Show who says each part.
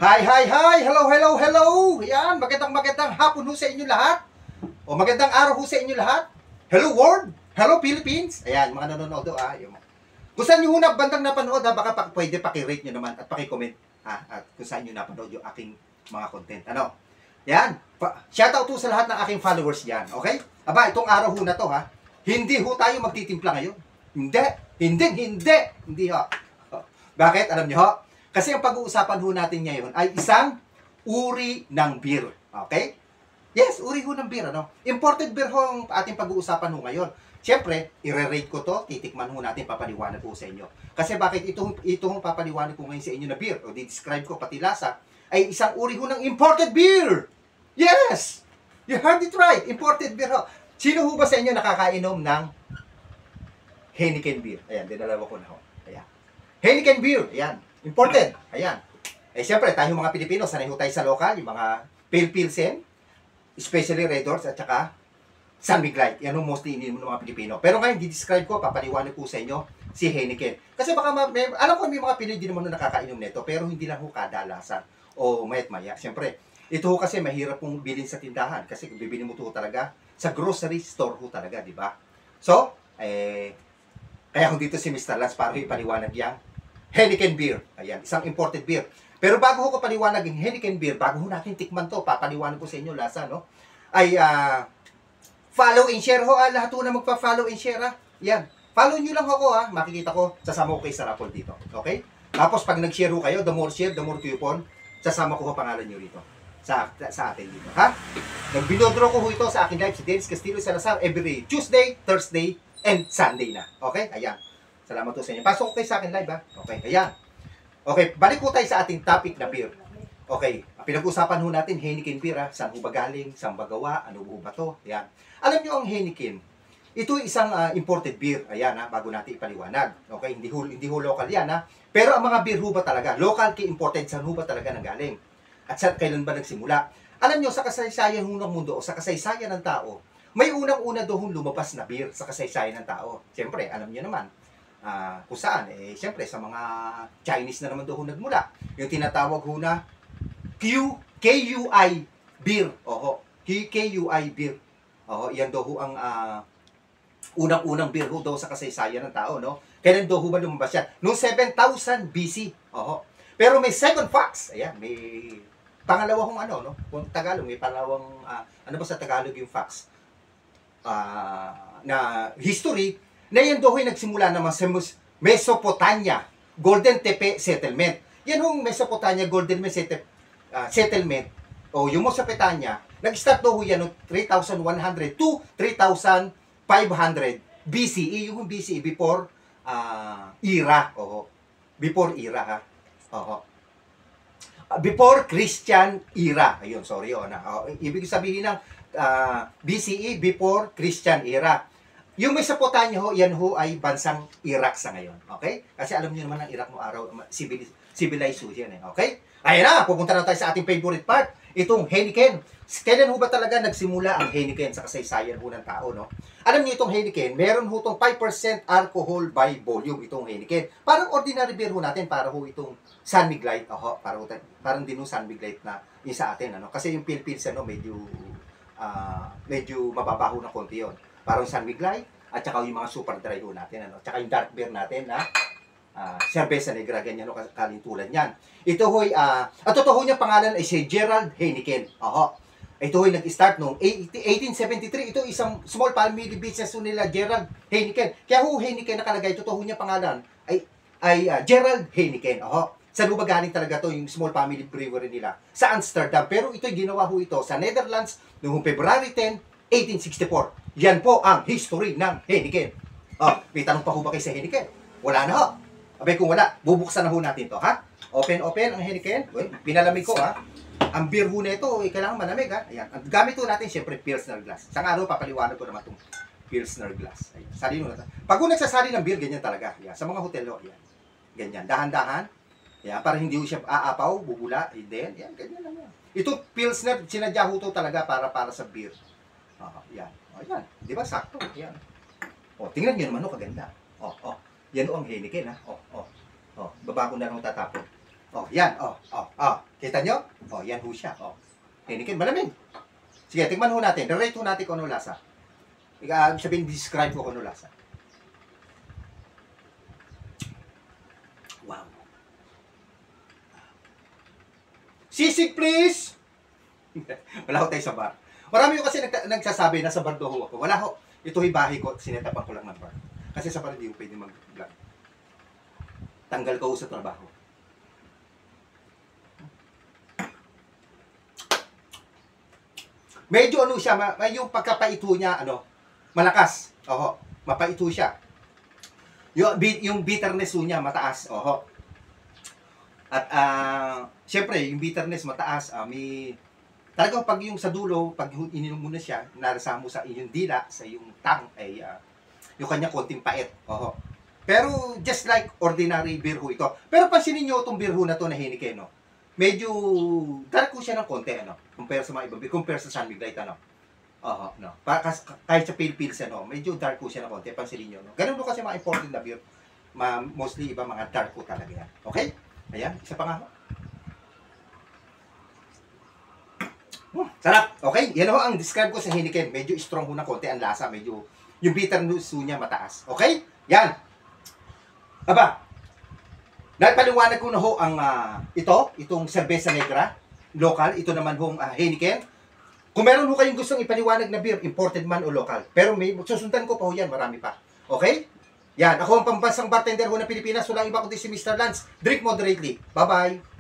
Speaker 1: Hi, hi, hi! Hello, hello, hello! Yan, magandang hapon ho sa inyo lahat. O magandang araw ho sa inyo lahat. Hello world! Hello Philippines! Ayan, mga nanonood do kung saan nyo na bandang napanood baka pwede paki-rate nyo naman at paki-comment at kung saan nyo napanood yung aking mga content. Ano? Yan, shoutout to sa lahat ng aking followers yan, okay? Aba, itong araw ho na to hindi ho tayo magtitimpla ngayon. Hindi ho. Bakit? Alam nyo ho? Kasi ang pag-uusapan ho natin ngayon ay isang uri ng beer. Okay? Yes, uri ho ng beer. Ano? Imported beer ho ang ating pag-uusapan ho ngayon. Siyempre, i-rate ko to, titikman ho natin, papaliwanag ko sa inyo. Kasi bakit ito papaliwanag ko ngayon sa inyo na beer, o di-describe ko pati lasa, ay isang uri ho ng imported beer! Yes! You heard it right! Imported beer ho. Sino ho ba sa inyo nakakainom ng Heineken beer? Ayan, dinalawa ko na ho. Ayan. Heineken beer, ayan. Imported. Ayan. Eh, siyempre, tayong mga Pilipino, sanay ho tayo sa local, yung mga pale pilsen, especially Red Doors, at saka San Mig Light. Yan ang mostly ininom ng mga Pilipino. Pero ngayon, di-describe ko, papaliwanag po sa inyo si Heineken. Kasi baka, alam ko may mga Pinoy din naman na nakakainom nito, pero hindi lang ho kadalasan o mayat maya. Siyempre, ito ho kasi mahirap pong bilhin sa tindahan kasi kung bibili mo ito talaga sa grocery store ho talaga, di ba? So, kaya kung dito si Mr. Lance para ipaliwanag yang Heineken beer. Ayan, isang imported beer. Pero bago ko paliwanag yung Heineken beer, bago ho natin tikman to, papaliwanag ko sa inyo lasa, no? Ay, follow and share ho, lahat ho na magpa-follow and share, Yan. Follow nyo lang ako, Makikita ko, sasama ko kayo sa raffle dito. Okay? Tapos, pag nag-share ho kayo, the more share, the more coupon, sasama ko ho pangalan nyo rito. Sa atin dito, ha? Nagbinodro ko ho ito sa akin live, si Dennis Castillo Salazar, every Tuesday, Thursday, and Sunday na. Okay? Ayan. Salamat po sa inyo. Pasok ko kayo sa akin live, Okay, ayan. Okay, balik ko tayo sa ating topic na beer. Okay, pinag-usapan ho natin Heineken beer, Saan ho ba galing? Saan ba gawa? Ano ho ba to? Ayan. Alam nyo ang Heineken, ito isang imported beer. Ayan, bago natin ipaliwanag. Okay, hindi ho local yan, Pero ang mga beer ho ba talaga? Local ki imported, saan ho ba talaga nanggaling? At saan, kailan ba nagsimula? Alam nyo, sa kasaysayan ho ng mundo o sa kasaysayan ng tao, may unang-una doon lumabas na beer sa kasaysayan ng tao. Siyempre, alam nyo naman, kung saan, siyempre, sa mga Chinese na naman doon nagmula. Yung tinatawag ho na KUI beer. Oho, KUI beer. Oho, yan daw ho ang unang-unang beer ho daw sa kasaysayan ng tao, no? Kailan daw ho ba lumabas yan? Noong 7,000 BC. Oho. Pero may second facts. Ayan, may pangalawang no? Kung Tagalog, may pangalawang, ano ba sa Tagalog yung facts? Na history, na yan daw ay nagsimula naman sa Mesopotamia, Golden Tepe Settlement. Yan hong Mesopotamia, Golden Tepe Settlement, o yung Mesopotamia, nag-start daw yan noong 3,100 to 3,500 BCE, yung BCE, before era, before era, before Christian era. Ayun, sorry, ibig sabihin ng BCE, before Christian era. Yung Mesopotamia ho, yan ho ay bansang Iraq sa ngayon. Okay? Kasi alam niyo naman ang Iraq no araw, civilized ho yan, Okay? Ayan na, pupunta na tayo sa ating favorite part. Itong Heineken. Kailan ho ba talaga nagsimula ang Heineken sa kasaysayan ho ng tao, no? Alam niyo itong Heineken, meron ho itong 5% alcohol by volume itong Heineken. Parang ordinary beer ho natin, para ho itong San Mig Light. Parang din ho San Mig Light na yung sa atin, Kasi yung Philippines, medyo mababaho na konti yun. Parang San Mig Light, at saka yung mga super dry ho natin, Tsaka yung dark beer natin, Cerveza Negra, ganyan, kalintulan yan. Ito ho'y, at totoo niya pangalan ay si Gerald Heineken. Ito ho'y nag-start noong 1873. Ito isang small family business nila, Gerald Heineken. Kaya ho Heineken nakalagay, totoo niya pangalan ay Gerald Heineken. Saan ho ba galing talaga to yung small family brewery nila? Sa Amsterdam. Pero ito'y ginawa ho ito sa Netherlands noong February 10, 1864. Yan po ang history ng Heineken. May tanong pa ho ba kayo sa Heineken? Wala na ho. Abay kung wala, bubuksan na ho natin to, Open ang Heineken. Pinalamig ko, Ang beer ho nito, kailangan malamig, Ayan. Ang gamit ho natin, syempre, Pilsner glass. Sa araw, papaliwanag ko naman itong Pilsner glass. Ayan. Sali ho natin. Pag ho nagsasali ng beer, ganyan talaga. Ayan. Sa mga hotel, ayan. Ganyan. Dahan-dahan. Ayan. Para hindi ho siya aapaw, bubula. Then, ayan. Ganyan lang yan. Ito, Pilsner, sinadya ho to talaga para sa beer. Ayan. Ayan. Di ba? Sakto. Ayan. Tingnan nyo naman, kaganda. Yan ang Heineken, baba ko na lang tatapon. Oh, yan. Kita nyo? Oh, yan ho siya. Oh. Heineken, malamig. Sige, tingnan ho natin. Rate ho natin kung ano lasa. Sabihin, describe ko kung ano lasa. Wow. Sisig, please! Wala ho tayo sa bar. Marami ko kasi nagsasabi na sa bar daw ho ako. Wala ho. Ito bahay ko. Sinetapan ko lang ng bar. Kasi sa bar, hindi ko pwede mag-vlog. Tanggal ko sa trabaho. Medyo ano siya, yung pagkapaito niya, malakas. Oho, mapaito siya. Yung bitterness niya, mataas. Oho. At, syempre, yung bitterness mataas, talagang pag yung sa dulo, pag ininom mo na siya, narasa mo sa inyong dila, sa iyong tang, ay, yung kanya konting pait. Oho. Pero, just like ordinary beer ho ito. Pero pansinin nyo itong beer ho na to na Heineken, no? Medyo dark ko siya ng konti, compare sa mga ibang beer, compare sa San Miguel, Oho, no. Kahit sa pale pills, medyo dark ko siya ng konti, pansinin nyo, no? Ganun po kasi mga important na beer. Mostly iba mga dark ko talaga yan. Okay? Ayan, isa pa nga. Sarap. Okay, yan ho ang describe ko sa Heineken. Medyo strong ho ng konti ang lasa, medyo yung bitterness niya mataas. Okay? Yan. Aba, napaliwanag ko na ho ang itong Cerveza Negra, local. Ito naman hong Heineken. Kung meron ho kayong gustong ipaliwanag na beer, imported man o local. Pero may susundan ko pa ho yan, marami pa. Okay? Yan, ako ang pambansang bartender ho ng Pilipinas. Walang iba kundi si Mr. Lance. Drink moderately. Bye-bye.